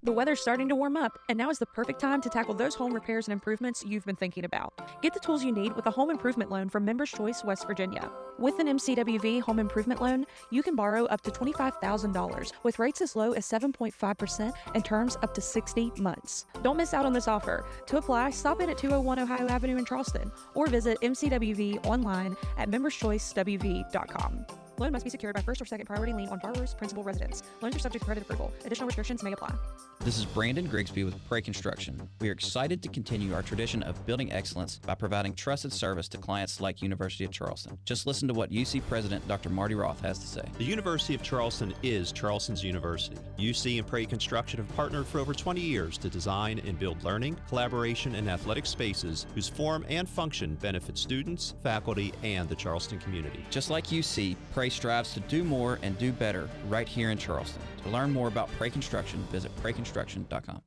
The weather's starting to warm up, and now is the perfect time to tackle those home repairs and improvements you've been thinking about. Get the tools you need with a home improvement loan from Members Choice West Virginia. With an MCWV home improvement loan, you can borrow up to $25,000 with rates as low as 7.5% and terms up to 60 months. Don't miss out on this offer. To apply, stop in at 201 Ohio Avenue in Charleston or visit MCWV online at memberschoicewv.com. Loan must be secured by first or second priority lien on borrower's principal residence. Loans are subject to credit approval. Additional restrictions may apply. This is Brandon Grigsby with Prey Construction. We are excited to continue our tradition of building excellence by providing trusted service to clients like University of Charleston. Just listen to what UC President Dr. Marty Roth has to say. The University of Charleston is Charleston's university. UC and Prey Construction have partnered for over 20 years to design and build learning, collaboration, and athletic spaces whose form and function benefit students, faculty, and the Charleston community. Just like UC, Prey strives to do more and do better right here in Charleston. To learn more about Prey Construction, visit preyconstruction.com.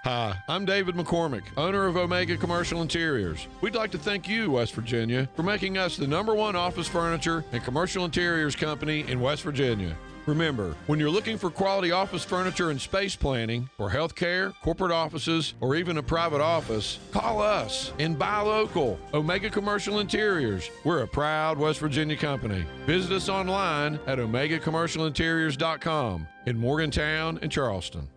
Hi, I'm David McCormick, owner of Omega Commercial Interiors. We'd like to thank you, West Virginia, for making us the #1 office furniture and commercial interiors company in West Virginia. Remember, when you're looking for quality office furniture and space planning for healthcare, corporate offices, or even a private office, call us and buy local. Omega Commercial Interiors. We're a proud West Virginia company. Visit us online at omegacommercialinteriors.com in Morgantown and Charleston.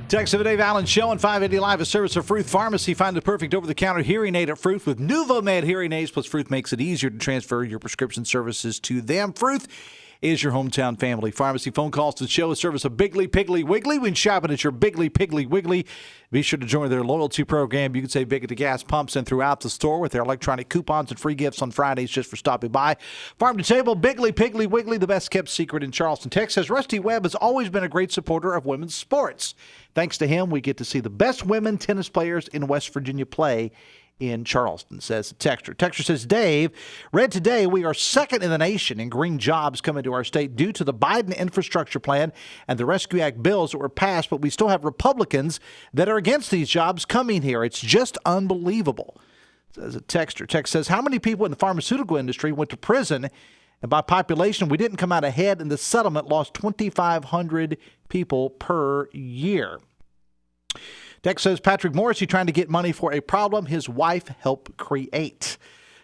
Text of the Dave Allen Show on 580 Live, a service of Fruth Pharmacy. Find the perfect over-the-counter hearing aid at Fruth with NuvoMed hearing aids. Plus, Fruth makes it easier to transfer your prescription services to them. Fruth is your hometown family pharmacy. Phone calls to the show a service of Bigley Piggly Wiggly. When shopping at your Bigley Piggly Wiggly, be sure to join their loyalty program. You can save big at the gas pumps and throughout the store with their electronic coupons and free gifts on Fridays just for stopping by. Farm to table, Bigley Piggly Wiggly, the best kept secret in Charleston. Text says Rusty Webb has always been a great supporter of women's sports. Thanks to him, we get to see the best women tennis players in West Virginia play in Charleston, says the texter. Texter says, Dave, read today we are second in the nation in green jobs coming to our state due to the Biden infrastructure plan and the Rescue Act bills that were passed, but we still have Republicans that are against these jobs coming here. It's just unbelievable, says a texter. Text says, how many people in the pharmaceutical industry went to prison? And by population, we didn't come out ahead, and the settlement lost 2,500 people per year. Text says, Patrick Morrissey trying to get money for a problem his wife helped create.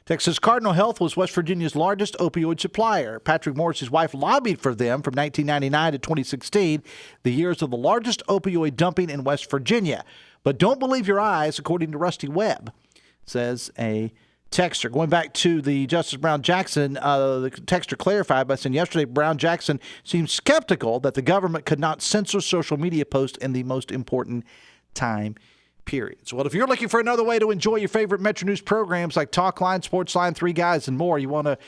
Text says, Cardinal Health was West Virginia's largest opioid supplier. Patrick Morrissey's wife lobbied for them from 1999 to 2016, the years of the largest opioid dumping in West Virginia. But don't believe your eyes, according to Rusty Webb, says a texter. Going back to the Justice Brown Jackson, the texter clarified by saying yesterday Brown Jackson seemed skeptical that the government could not censor social media posts in the most important time periods. Well, if you're looking for another way to enjoy your favorite Metro News programs like Talk Line, Sports Line, Three Guys, and more, you want to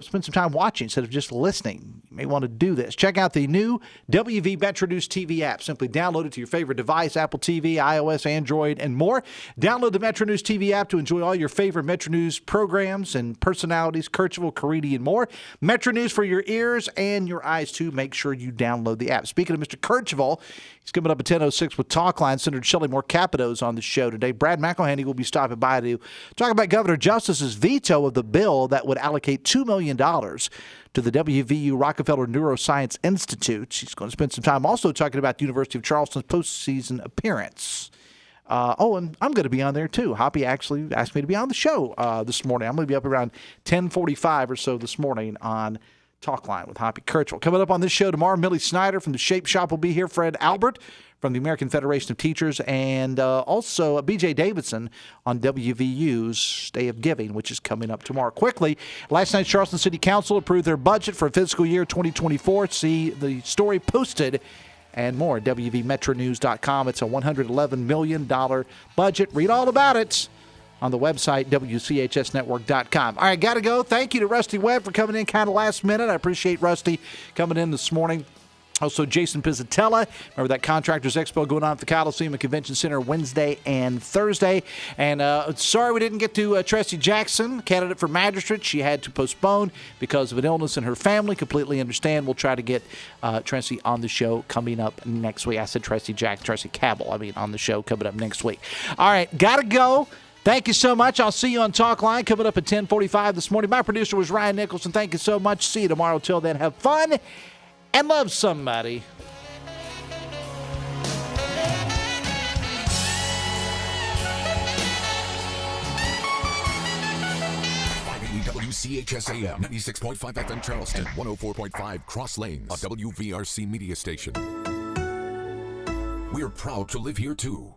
spend some time watching instead of just listening, you may want to do this. Check out the new WV Metro News TV app. Simply download it to your favorite device, Apple TV, iOS, Android, and more. Download the Metro News TV app to enjoy all your favorite Metro News programs and personalities, Kirchville, Caridi, and more. Metro News for your ears and your eyes, too. Make sure you download the app. Speaking of Mr. Kirchville, he's coming up at 10:06 with Talk Line. Senator Shelley Moore Capito's on the show today. Brad McElhaney will be stopping by to talk about Governor Justice's veto of the bill that would allocate $2 million to the WVU Rockefeller Neuroscience Institute. She's going to spend some time also talking about the University of Charleston's postseason appearance. And I'm going to be on there too. Hoppy actually asked me to be on the show this morning. I'm going to be up around 10:45 or so this morning on Talk Line with Hoppy Kirchville. Coming up on this show tomorrow, Millie Snyder from the Shape Shop will be here. Fred Albert from the American Federation of Teachers, and also B.J. Davidson on WVU's Day of Giving, which is coming up tomorrow. Quickly, last night Charleston City Council approved their budget for fiscal year 2024. See the story posted and more at WVMetroNews.com. It's a $111 million budget. Read all about it on the website, WCHSnetwork.com. All right, got to go. Thank you to Rusty Webb for coming in kind of last minute. I appreciate Rusty coming in this morning. Also, Jason Pizatella. Remember that Contractors Expo going on at the Coliseum and Convention Center Wednesday and Thursday. And sorry we didn't get to Tressie Jackson, candidate for magistrate. She had to postpone because of an illness in her family. Completely understand. We'll try to get Tressie on the show coming up next week. I said Tressie Cabell. On the show coming up next week. All right, got to go. Thank you so much. I'll see you on Talk Line coming up at 10:45 this morning. My producer was Ryan Nicholson. Thank you so much. See you tomorrow. Till then, have fun and love somebody. WCHS AM, 96.5 FM Charleston, 104.5 Cross Lanes, a WVRC media station. We're proud to live here too.